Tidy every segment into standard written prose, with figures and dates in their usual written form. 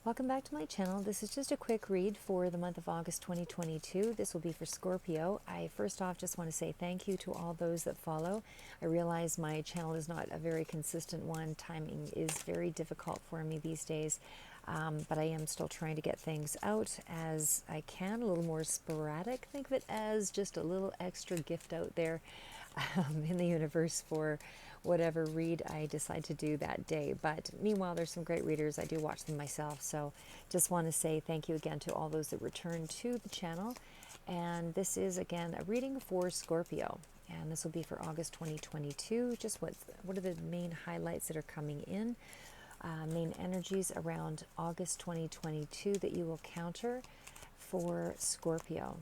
Welcome back to my channel. This is just a quick read for the month of August 2022. This will be for Scorpio. I first off just want to say thank you to all those that follow. I realize my channel is not a very consistent one. Timing is very difficult for me these days, but I am still trying to get things out as I can, a little more sporadic. Think of it as just a little extra gift out there in the universe for whatever read I decide to do that day. But meanwhile, there's some great readers. I do watch them myself. So just want to say thank you again to all those that return to the channel. And this is, again, a reading for Scorpio. And this will be for August 2022. Just what are the main highlights that are coming in? Main energies around August 2022 that you will counter for Scorpio.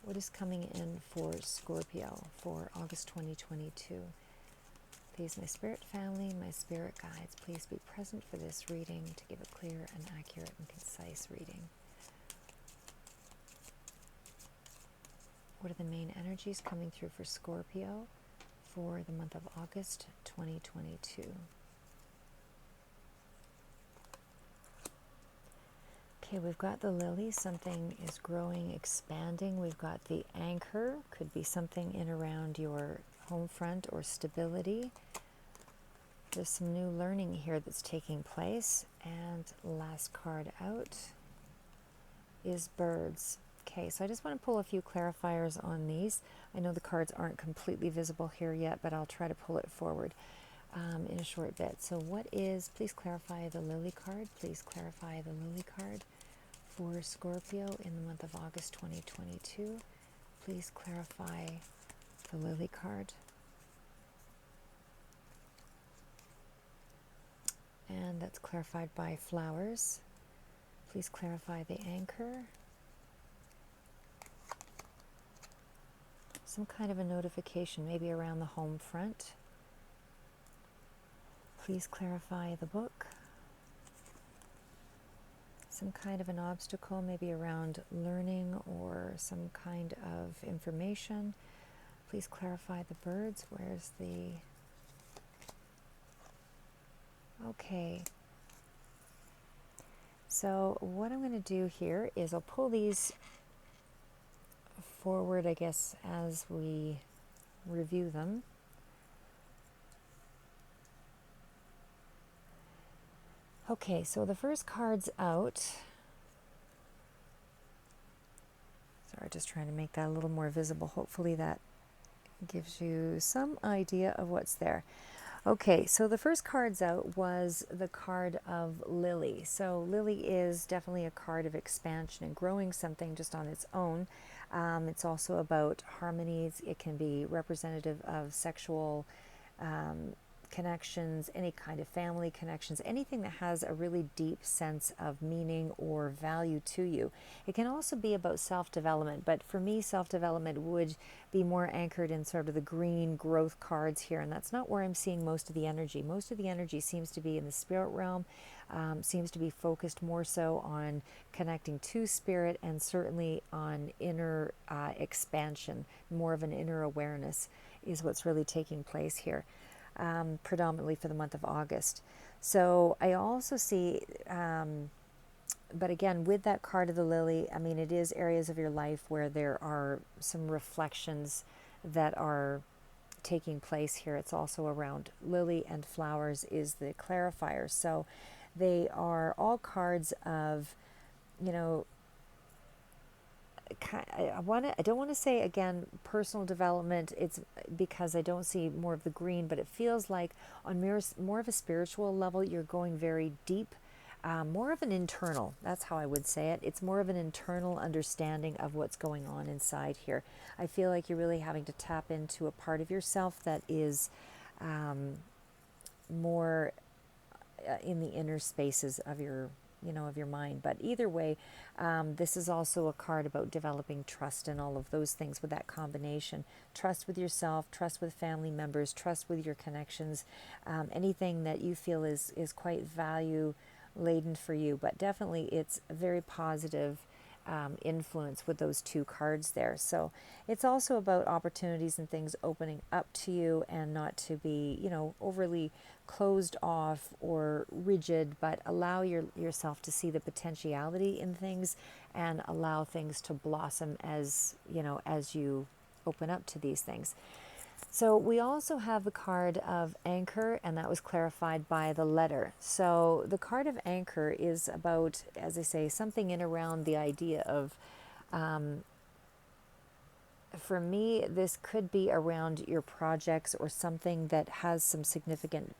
What is coming in for Scorpio for August 2022? Please, my spirit family, my spirit guides, please be present for this reading to give a clear and accurate and concise reading. What are the main energies coming through for Scorpio for the month of August 2022? Okay, we've got the lily, something is growing, expanding. We've got the anchor, could be something in around your home front or stability. There's some new learning here that's taking place. And last card out is birds. Okay, so I just want to pull a few clarifiers on these. I know the cards aren't completely visible here yet, but I'll try to pull it forward in a short bit. So what is, please clarify the lily card. Please clarify the lily card for Scorpio in the month of August 2022. Please clarify the lily card. And that's clarified by flowers. Please clarify the anchor. Some kind of a notification, maybe around the home front. Please clarify the book. Some kind of an obstacle, maybe around learning or some kind of information. Please clarify the birds. Where's the... Okay. So what I'm going to do here is I'll pull these forward, I guess, as we review them. Okay, so the first card's out. Sorry, just trying to make that a little more visible. Hopefully that gives you some idea of what's there. Okay, so the first card's out was the card of Lily. So Lily is definitely a card of expansion and growing something just on its own. It's also about harmonies. It can be representative of sexual connections, any kind of family connections, anything that has a really deep sense of meaning or value to you. It can also be about self-development, but for me, self-development would be more anchored in sort of the green growth cards here, and that's not where I'm seeing most of the energy. Most of the energy seems to be in the spirit realm, seems to be focused more so on connecting to spirit and certainly on inner expansion. More of an inner awareness is what's really taking place here. Predominantly for the month of August. So I also see, but again, with that card of the lily, I mean, it is areas of your life where there are some reflections that are taking place here. It's also around lily and flowers is the clarifier. So they are all cards of, you know, I don't want to say again personal development. It's because I don't see more of the green, but it feels like on more of a spiritual level, you're going very deep, more of an internal. That's how I would say it. It's more of an internal understanding of what's going on inside here. I feel like you're really having to tap into a part of yourself that is more in the inner spaces of your of your mind. But either way, this is also a card about developing trust and all of those things with that combination. Trust with yourself, trust with family members, trust with your connections, anything that you feel is quite value laden for you. But definitely it's very positive influence with those two cards there. So it's also about opportunities and things opening up to you, and not to be, overly closed off or rigid, but allow yourself to see the potentiality in things, and allow things to blossom as you open up to these things. So we also have the card of anchor, and that was clarified by the letter. So the card of anchor is about, as I say, something in around the idea of, for me, this could be around your projects or something that has some significant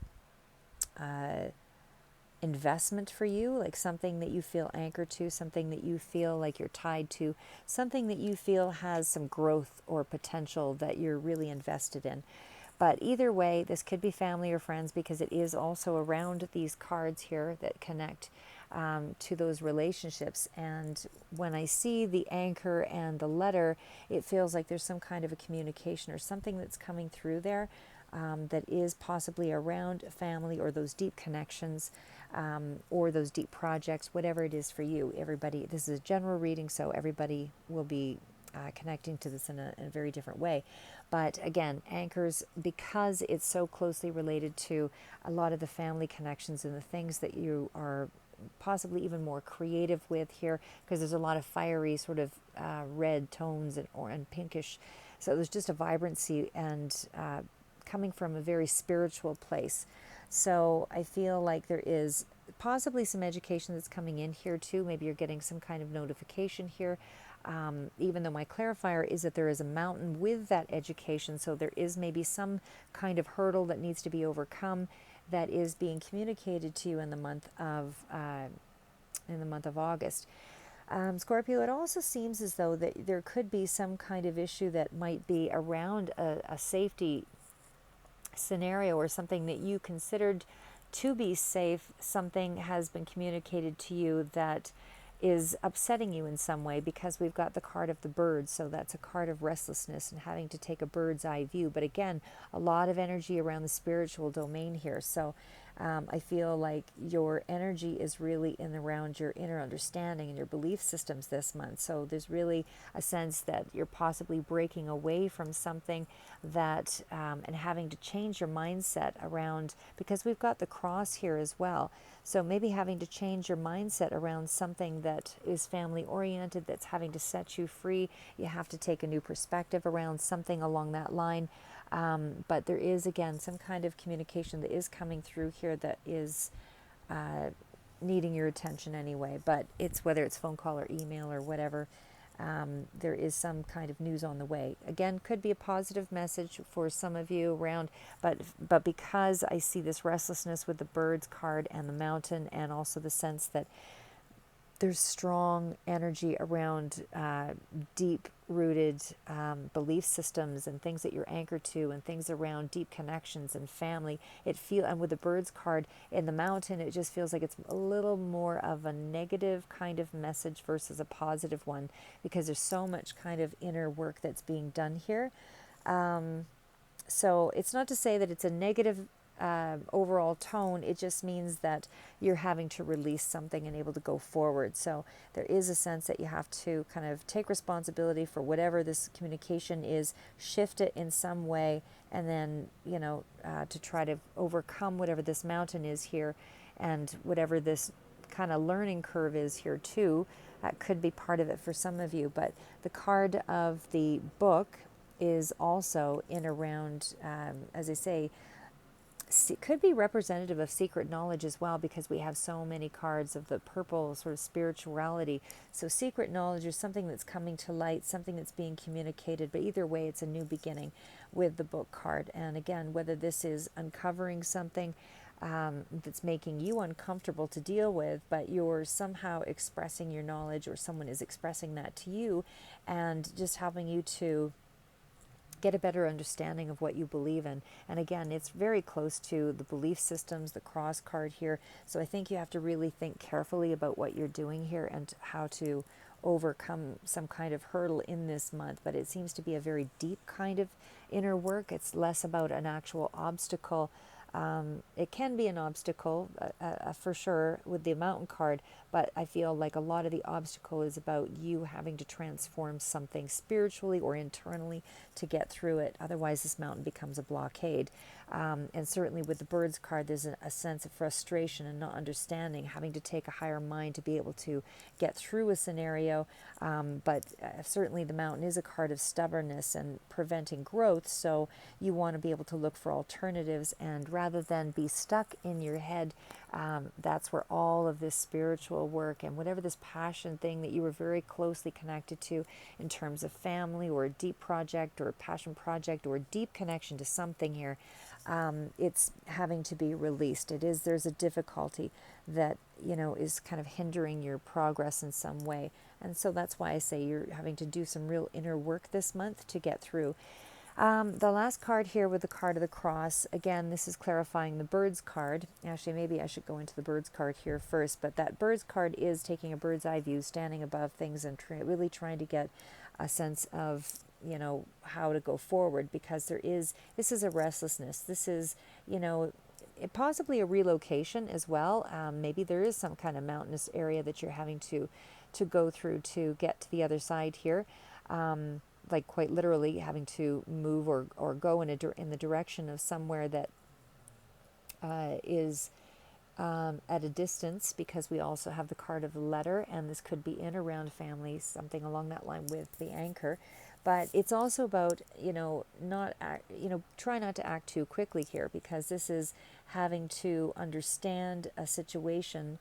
investment for you, like something that you feel anchored to, something that you feel like you're tied to, something that you feel has some growth or potential that you're really invested in. But either way, this could be family or friends, because it is also around these cards here that connect to those relationships. And when I see the anchor and the letter, it feels like there's some kind of a communication or something that's coming through there, that is possibly around family or those deep connections, or those deep projects, whatever it is for you. Everybody, this is a general reading, so everybody will be connecting to this in a very different way. But again, anchors, because it's so closely related to a lot of the family connections and the things that you are possibly even more creative with here, because there's a lot of fiery sort of red tones and pinkish. So there's just a vibrancy and coming from a very spiritual place. So I feel like there is possibly some education that's coming in here too. Maybe you're getting some kind of notification here. Even though my clarifier is that there is a mountain with that education, so there is maybe some kind of hurdle that needs to be overcome, that is being communicated to you in the month of August. Scorpio, it also seems as though that there could be some kind of issue that might be around a safety scenario, or something that you considered to be safe. Something has been communicated to you that is upsetting you in some way, because we've got the card of the bird. So that's a card of restlessness and having to take a bird's eye view. But again, a lot of energy around the spiritual domain here. So I feel like your energy is really in around your inner understanding and your belief systems this month. So there's really a sense that you're possibly breaking away from something that, and having to change your mindset around, because we've got the cross here as well. So maybe having to change your mindset around something that is family oriented, that's having to set you free. You have to take a new perspective around something along that line. But there is, again, some kind of communication that is coming through here that is needing your attention anyway. But it's, whether it's phone call or email or whatever, there is some kind of news on the way. Again, could be a positive message for some of you around, but because I see this restlessness with the birds card and the mountain, and also the sense that there's strong energy around deep-rooted belief systems and things that you're anchored to, and things around deep connections and family. And with the birds card in the mountain, it just feels like it's a little more of a negative kind of message versus a positive one, because there's so much kind of inner work that's being done here. So it's not to say that it's a negative overall tone. It just means that you're having to release something and able to go forward. So there is a sense that you have to kind of take responsibility for whatever this communication is, shift it in some way, and then, to try to overcome whatever this mountain is here, and whatever this kind of learning curve is here too. That could be part of it for some of you. But the card of the book is also in around, as I say, it could be representative of secret knowledge as well, because we have so many cards of the purple sort of spirituality. So secret knowledge is something that's coming to light, something that's being communicated, but either way, it's a new beginning with the book card. And again, whether this is uncovering something that's making you uncomfortable to deal with, but you're somehow expressing your knowledge, or someone is expressing that to you, and just helping you to get a better understanding of what you believe in. And again, it's very close to the belief systems, the cross card here. So I think you have to really think carefully about what you're doing here and how to overcome some kind of hurdle in this month. But it seems to be a very deep kind of inner work. It's less about an actual obstacle It can be an obstacle for sure with the mountain card, but I feel like a lot of the obstacle is about you having to transform something spiritually or internally to get through it. Otherwise, this mountain becomes a blockade. And certainly with the birds card, there's a sense of frustration and not understanding, having to take a higher mind to be able to get through a scenario. But certainly the mountain is a card of stubbornness and preventing growth. So you want to be able to look for alternatives, and rather than be stuck in your head, that's where all of this spiritual work and whatever this passion thing that you were very closely connected to in terms of family or a deep project or a passion project or a deep connection to something here, it's having to be released. There's a difficulty that, is kind of hindering your progress in some way. And so that's why I say you're having to do some real inner work this month to get through. The last card here with the card of the cross, again, this is clarifying the birds card. Actually, maybe I should go into the birds card here first, but that birds card is taking a bird's eye view, standing above things and really trying to get a sense of, how to go forward, because this is a restlessness. This is, possibly a relocation as well. Maybe there is some kind of mountainous area that you're having to go through to get to the other side here. Like quite literally having to move or go in the direction of somewhere that is at a distance, because we also have the card of the letter, and this could be in around family, something along that line with the anchor. But it's also about, try not to act too quickly here, because this is having to understand a situation,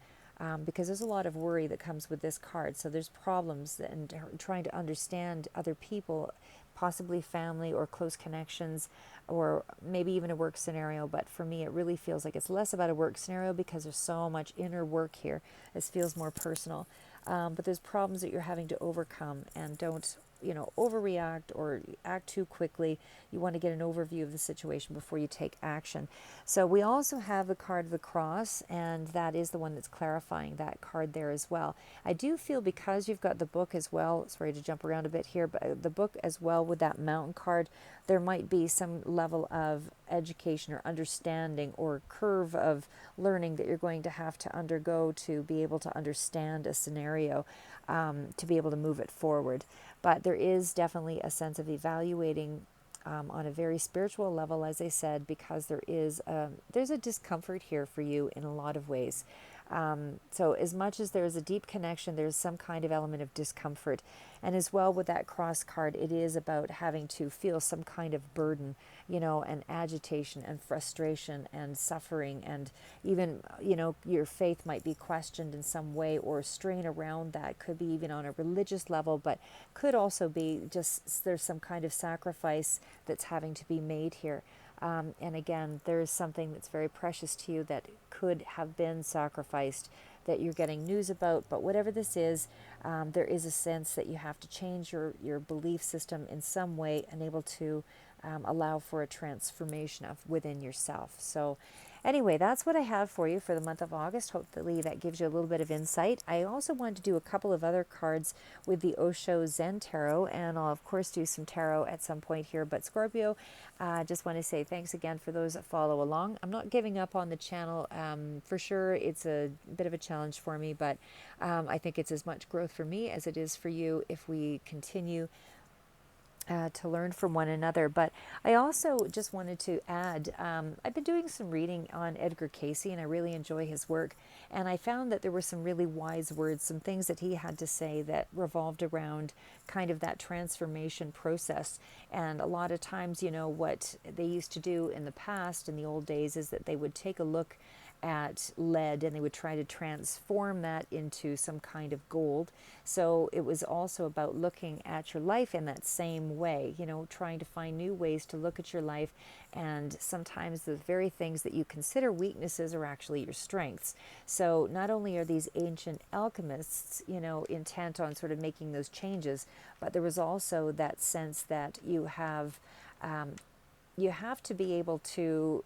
because there's a lot of worry that comes with this card. So there's problems and trying to understand other people, possibly family or close connections, or maybe even a work scenario. But for me, it really feels like it's less about a work scenario, because there's so much inner work here. This feels more personal. But there's problems that you're having to overcome, and don't overreact or act too quickly. You want to get an overview of the situation before you take action. So we also have the card of the cross, and that is the one that's clarifying that card there as well. I do feel, because you've got the book as well, sorry to jump around a bit here, but the book as well with that mountain card, there might be some level of education or understanding or curve of learning that you're going to have to undergo to be able to understand a scenario, to be able to move it forward. But there is definitely a sense of evaluating on a very spiritual level, as I said, because there's a discomfort here for you in a lot of ways. So as much as there's a deep connection, there's some kind of element of discomfort. And as well with that cross card, it is about having to feel some kind of burden, and agitation and frustration and suffering, and even, your faith might be questioned in some way, or strain around that. Could be even on a religious level, but could also be just there's some kind of sacrifice that's having to be made here. And again, there's something that's very precious to you that could have been sacrificed, that you're getting news about. But whatever this is, there is a sense that you have to change your belief system in some way, and able to allow for a transformation of within yourself. So anyway, that's what I have for you for the month of August. Hopefully that gives you a little bit of insight. I also wanted to do a couple of other cards with the Osho Zen Tarot, and I'll of course do some tarot at some point here. But Scorpio, just want to say thanks again for those that follow along. I'm not giving up on the channel. For sure, it's a bit of a challenge for me, but I think it's as much growth for me as it is for you if we continue to learn from one another. But I also just wanted to add, I've been doing some reading on Edgar Cayce, and I really enjoy his work. And I found that there were some really wise words, some things that he had to say that revolved around kind of that transformation process. And a lot of times, what they used to do in the past, in the old days, is that they would take a look at lead and they would try to transform that into some kind of gold. So it was also about looking at your life in that same way, trying to find new ways to look at your life. And sometimes the very things that you consider weaknesses are actually your strengths. So not only are these ancient alchemists, intent on sort of making those changes, but there was also that sense that you have to be able to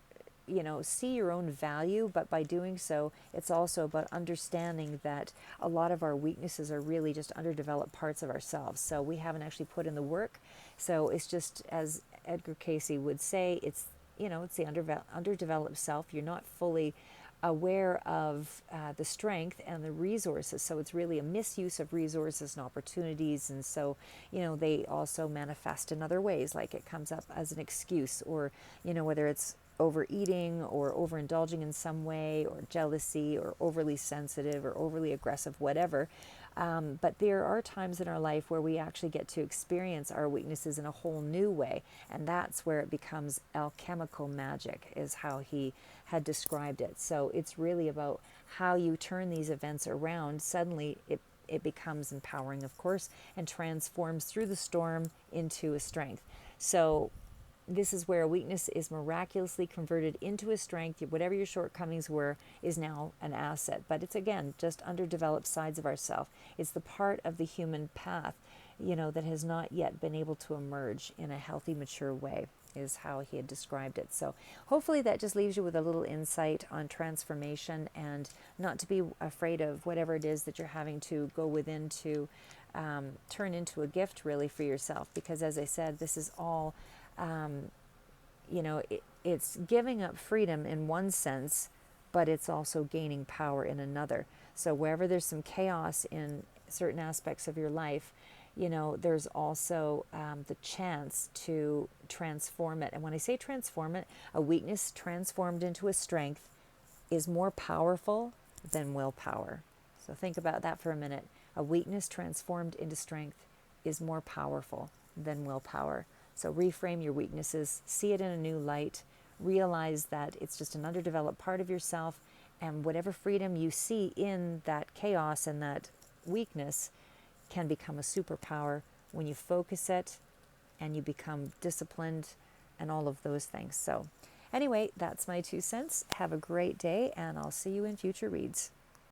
see your own value, but by doing so, it's also about understanding that a lot of our weaknesses are really just underdeveloped parts of ourselves. So we haven't actually put in the work. So it's just, as Edgar Cayce would say, it's the work that makes you who you are. So it's the underdeveloped self. You're not fully aware of the strength and the resources. So it's really a misuse of resources and opportunities. And so, they also manifest in other ways, like it comes up as an excuse, or, whether it's overeating or overindulging in some way, or jealousy, or overly sensitive, or overly aggressive, whatever. But there are times in our life where we actually get to experience our weaknesses in a whole new way. And that's where it becomes alchemical magic, is how he had described it. So it's really about how you turn these events around. Suddenly it becomes empowering, of course, and transforms through the storm into a strength. So this is where a weakness is miraculously converted into a strength. Whatever your shortcomings were is now an asset. But it's, again, just underdeveloped sides of ourselves. It's the part of the human path, that has not yet been able to emerge in a healthy, mature way, is how he had described it. So hopefully that just leaves you with a little insight on transformation, and not to be afraid of whatever it is that you're having to go within to turn into a gift, really, for yourself. Because, as I said, this is all it's giving up freedom in one sense, but it's also gaining power in another. So wherever there's some chaos in certain aspects of your life, there's also the chance to transform it. And when I say transform it, a weakness transformed into a strength is more powerful than willpower. So think about that for a minute. A weakness transformed into strength is more powerful than willpower. So reframe your weaknesses, see it in a new light, realize that it's just an underdeveloped part of yourself, and whatever freedom you see in that chaos and that weakness can become a superpower when you focus it and you become disciplined and all of those things. So anyway, that's my 2 cents. Have a great day, and I'll see you in future reads.